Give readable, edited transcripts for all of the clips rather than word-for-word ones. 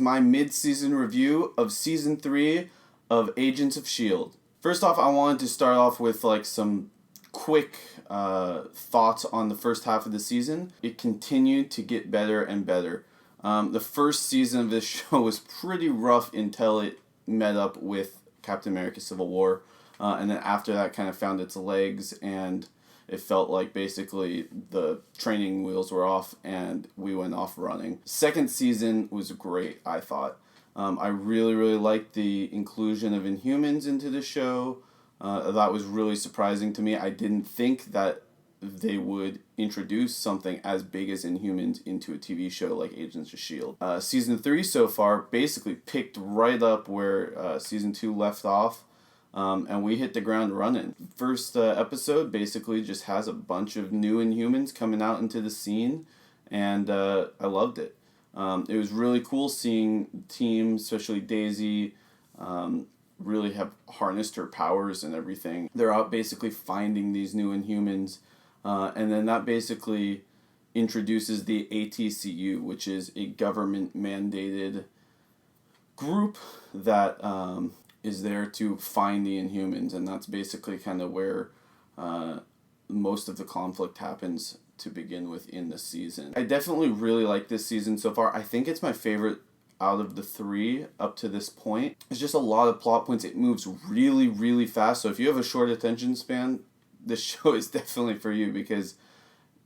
is my mid-season review of Season 3 of Agents of S.H.I.E.L.D. First off, I wanted to start off with like some quick thoughts on the first half of the season. It continued to get better and better. The first season of this show was pretty rough until it met up with Captain America Civil War. And then after that kind of found its legs, and it felt like basically the training wheels were off and we went off running. Second season was great, I thought. I really, really liked the inclusion of Inhumans into the show. That was really surprising to me. I didn't think that they would introduce something as big as Inhumans into a TV show like Agents of S.H.I.E.L.D. Season 3 so far basically picked right up where Season 2 left off. And we hit the ground running. First episode basically just has a bunch of new Inhumans coming out into the scene, and I loved it. It was really cool seeing teams, especially Daisy, really have harnessed her powers and everything. They're out basically finding these new Inhumans, and then that basically introduces the ATCU, which is a government-mandated group that is there to find the Inhumans, and that's basically kind of where most of the conflict happens to begin with in the season. I definitely really like this season so far. I think it's my favorite out of the three up to this point. It's just a lot of plot points. It moves really, really fast, so if you have a short attention span, this show is definitely for you because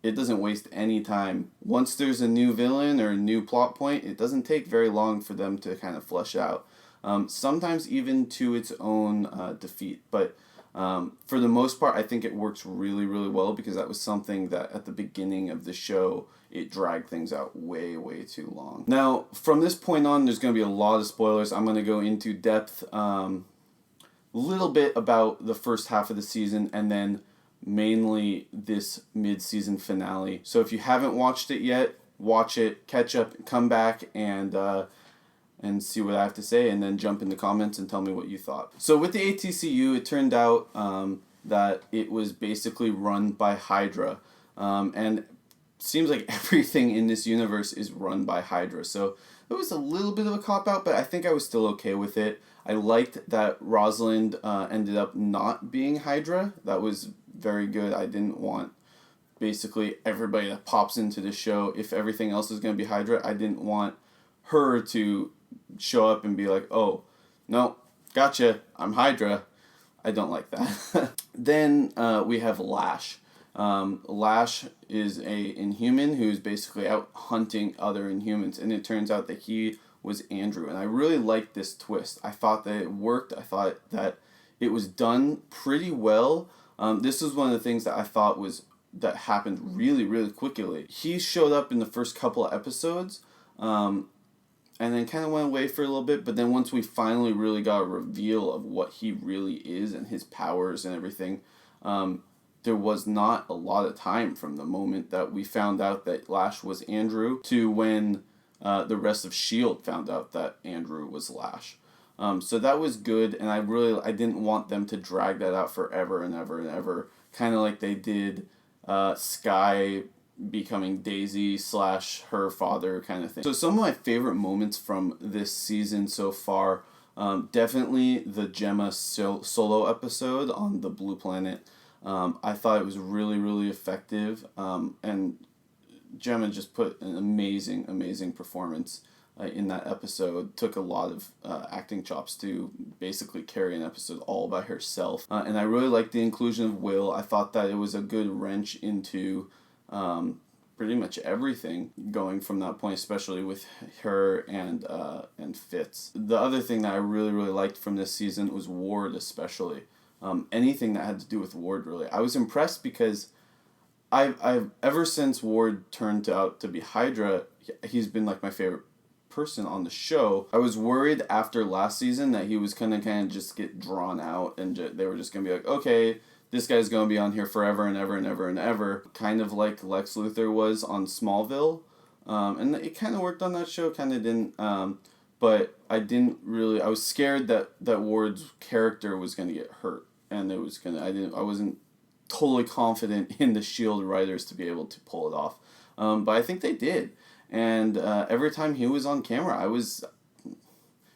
it doesn't waste any time. Once there's a new villain or a new plot point, it doesn't take very long for them to kind of flesh out. Sometimes even to its own defeat. But for the most part, I think it works really, really well because that was something that at the beginning of the show, it dragged things out way, way too long. Now, from this point on, there's going to be a lot of spoilers. I'm going to go into depth a little bit about the first half of the season and then mainly this mid-season finale. So if you haven't watched it yet, watch it, catch up, come back, and see what I have to say, and then jump in the comments and tell me what you thought. So with the ATCU, it turned out that it was basically run by Hydra. And seems like everything in this universe is run by Hydra. So it was a little bit of a cop-out, but I think I was still okay with it. I liked that Rosalind ended up not being Hydra. That was very good. I didn't want basically everybody that pops into the show, if everything else is going to be Hydra, I didn't want her to show up and be like, oh, no, gotcha, I'm Hydra. I don't like that. Then we have Lash. Lash is a Inhuman who's basically out hunting other Inhumans, and it turns out that he was Andrew. And I really liked this twist. I thought that it worked. I thought that it was done pretty well. This was one of the things that I thought that happened really, really quickly. He showed up in the first couple of episodes, and then kind of went away for a little bit, but then once we finally really got a reveal of what he really is and his powers and everything, there was not a lot of time from the moment that we found out that Lash was Andrew to when the rest of S.H.I.E.L.D. found out that Andrew was Lash. So that was good, and I didn't want them to drag that out forever and ever and ever, kind of like they did Skye becoming Daisy / her father kind of thing. So some of my favorite moments from this season so far, definitely the Gemma solo episode on the Blue Planet. I thought it was really, really effective, and Gemma just put an amazing, amazing performance in that episode. Took a lot of acting chops to basically carry an episode all by herself. And I really liked the inclusion of Will. I thought that it was a good wrench into pretty much everything going from that point, especially with her and Fitz. The other thing that I really, really liked from this season was Ward, especially. Anything that had to do with Ward, really. I was impressed because I've ever since Ward turned out to be Hydra, he's been like my favorite person on the show. I was worried after last season that he was gonna kind of just get drawn out and they were just gonna be like, okay, this guy's going to be on here forever and ever and ever and ever, kind of like Lex Luthor was on Smallville. And it kind of worked on that show, kind of didn't. But I was scared that Ward's character was going to get hurt. And I wasn't totally confident in the S.H.I.E.L.D. writers to be able to pull it off. But I think they did. And every time he was on camera, I was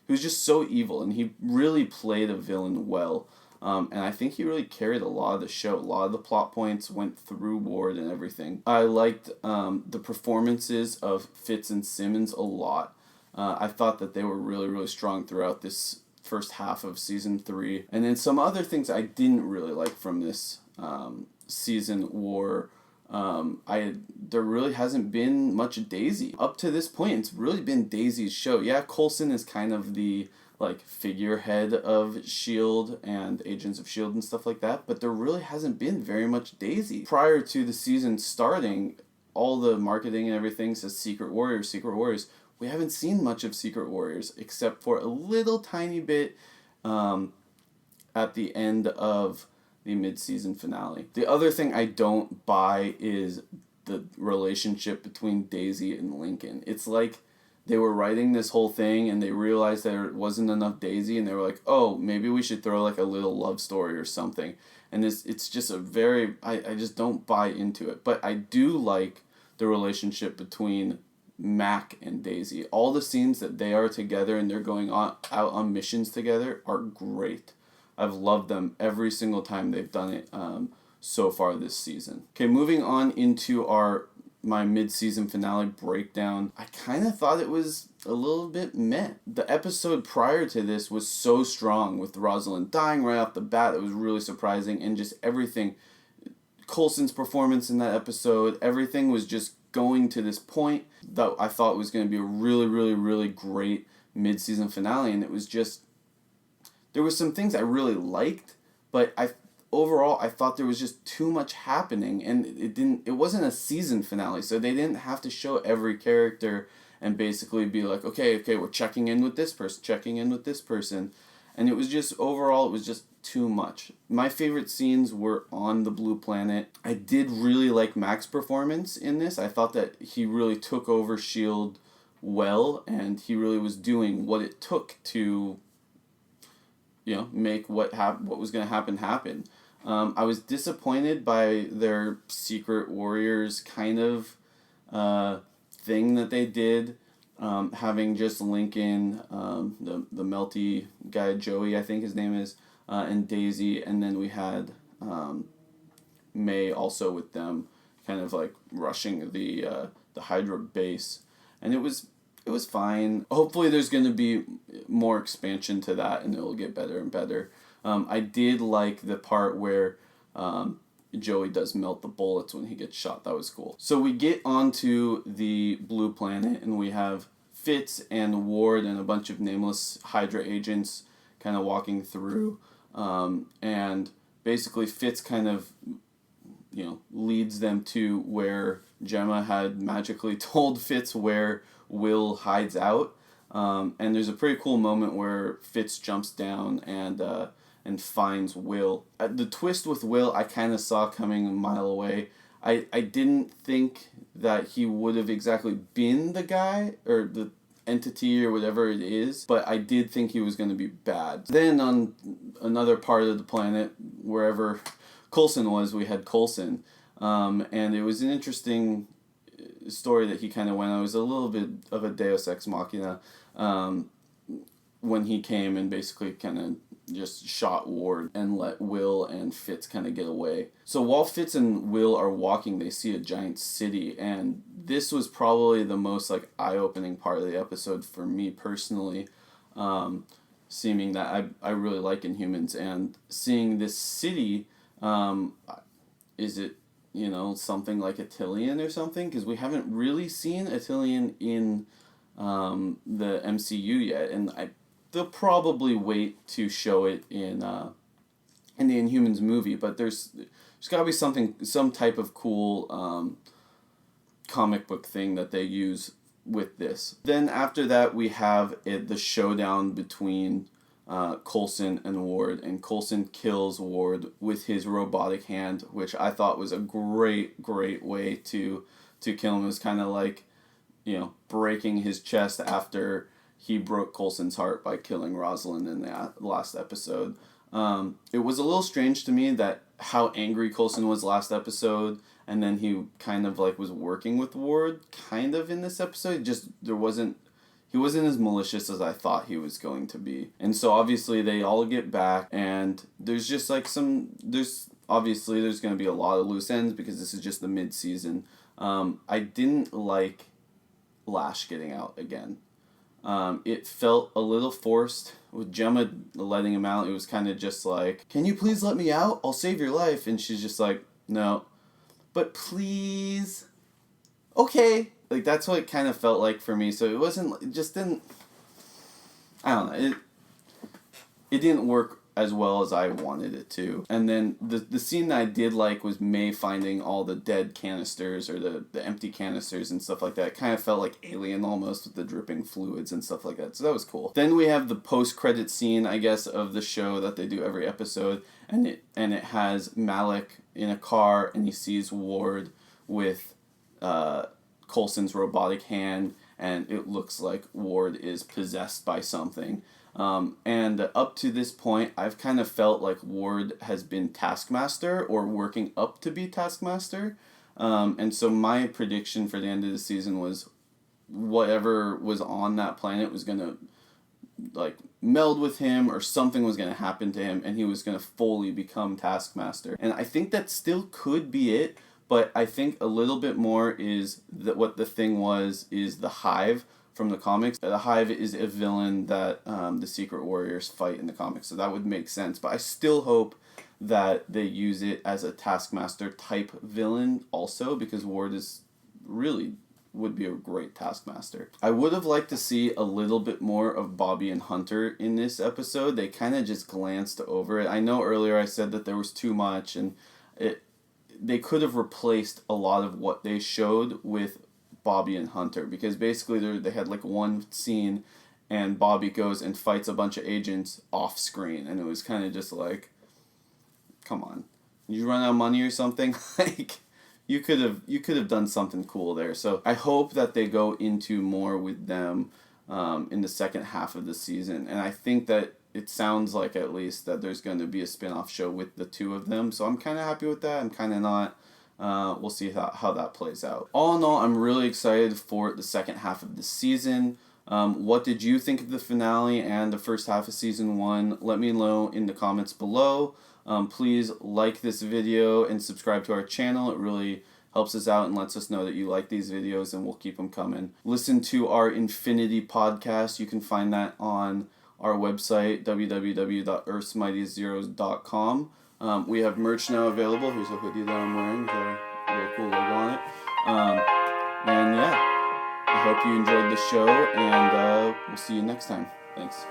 who's just so evil, and he really played a villain well. And I think he really carried a lot of the show. A lot of the plot points went through Ward and everything. I liked the performances of Fitz and Simmons a lot. I thought that they were really, really strong throughout this first half of season 3. And then some other things I didn't really like from this season were there really hasn't been much Daisy. Up to this point, it's really been Daisy's show. Yeah, Coulson is kind of the like figurehead of S.H.I.E.L.D. and Agents of S.H.I.E.L.D. and stuff like that, but there really hasn't been very much Daisy. Prior to the season starting, all the marketing and everything says Secret Warriors, Secret Warriors. We haven't seen much of Secret Warriors except for a little tiny bit at the end of the mid-season finale. The other thing I don't buy is the relationship between Daisy and Lincoln. It's like they were writing this whole thing and they realized there wasn't enough Daisy, and they were like, oh, maybe we should throw like a little love story or something. And it's just a very, I just don't buy into it. But I do like the relationship between Mac and Daisy. All the scenes that they are together and they're going out on missions together are great. I've loved them every single time they've done it so far this season. Okay, moving on into my mid-season finale breakdown. I kind of thought it was a little bit meh. The episode prior to this was so strong with Rosalind dying right off the bat. It was really surprising, and just everything. Coulson's performance in that episode, everything was just going to this point that I thought was going to be a really, really, really great mid-season finale, and it was just, there was some things I really liked, but overall I thought there was just too much happening, and it wasn't a season finale, so they didn't have to show every character and basically be like, okay, we're checking in with this person, and it was just, overall, it was just too much. My favorite scenes were on the Blue Planet. I did really like Mac's performance in this. I thought that he really took over S.H.I.E.L.D. well, and he really was doing what it took to, make what was going to happen. I was disappointed by their Secret Warriors kind of thing that they did, having just Lincoln, the melty guy, Joey, I think his name is, and Daisy, and then we had May also with them, kind of like rushing the Hydra base, and it was fine. Hopefully there's going to be more expansion to that, and it'll get better and better. I did like the part where Joey does melt the bullets when he gets shot. That was cool. So we get onto the Blue Planet, and we have Fitz and Ward and a bunch of nameless Hydra agents kind of walking through. And basically Fitz kind of, leads them to where Gemma had magically told Fitz where Will hides out. And there's a pretty cool moment where Fitz jumps down and finds Will. The twist with Will I kind of saw coming a mile away. I didn't think that he would have exactly been the guy or the entity or whatever it is, but I did think he was going to be bad. Then on another part of the planet, wherever Coulson was, we had Coulson, and it was an interesting story that he kind of went on. It was a little bit of a Deus Ex Machina when he came and basically kind of just shot Ward and let Will and Fitz kind of get away. So while Fitz and Will are walking, they see a giant city, and this was probably the most like eye-opening part of the episode for me personally, seeming that I really like Inhumans, and seeing this city, is it, something like Attilan or something? Because we haven't really seen Attilan in the MCU yet, and they'll probably wait to show it in the Inhumans movie, but there's got to be some type of cool comic book thing that they use with this. Then after that we have the showdown between Coulson and Ward, and Coulson kills Ward with his robotic hand, which I thought was a great way to kill him. It was kind of like, breaking his chest after he broke Coulson's heart by killing Rosalind in the last episode. It was a little strange to me that how angry Coulson was last episode, and then he kind of like was working with Ward kind of in this episode. Just there wasn't, he wasn't as malicious as I thought he was going to be. And so obviously they all get back, and there's just like obviously there's going to be a lot of loose ends because this is just the mid-season. I didn't like Lash getting out again. It felt a little forced. With Gemma letting him out, it was kind of just like, can you please let me out? I'll save your life. And she's just like, no. But please. Okay. Like, that's what it kind of felt like for me. So it just didn't, I don't know. It didn't work as well as I wanted it to. And then the scene that I did like was May finding all the dead canisters or the empty canisters and stuff like that. It kind of felt like Alien almost with the dripping fluids and stuff like that. So that was cool. Then we have the post-credit scene, I guess, of the show that they do every episode. And it has Malik in a car, and he sees Ward with Coulson's robotic hand, and it looks like Ward is possessed by something. And up to this point, I've kind of felt like Ward has been Taskmaster or working up to be Taskmaster. And so my prediction for the end of the season was whatever was on that planet was going to like meld with him, or something was going to happen to him, and he was going to fully become Taskmaster. And I think that still could be it, but I think a little bit more is that what the thing is the Hive from the comics. The Hive is a villain that the Secret Warriors fight in the comics, so that would make sense. But I still hope that they use it as a Taskmaster type villain also, because Ward would be a great Taskmaster. I would have liked to see a little bit more of Bobby and Hunter in this episode. They kind of just glanced over it. I know earlier I said that there was too much, and they could have replaced a lot of what they showed with Bobby and Hunter, because basically they had like one scene and Bobby goes and fights a bunch of agents off screen, and it was kind of just like, come on, you run out of money or something? Like, you could have done something cool there. So I hope that they go into more with them in the second half of the season, and I think that it sounds like at least that there's going to be a spin-off show with the two of them, so I'm kind of happy with that. I'm kind of not. We'll see how that plays out. All in all, I'm really excited for the second half of the season. What did you think of the finale and the first half of season 1? Let me know in the comments below. Please like this video and subscribe to our channel. It really helps us out and lets us know that you like these videos, and we'll keep them coming. Listen to our Infinity podcast. You can find that on our website, www.earthsmightyzeros.com. We have merch now available. Here's a hoodie that I'm wearing with a really cool logo on it. And yeah, I hope you enjoyed the show, and we'll see you next time. Thanks.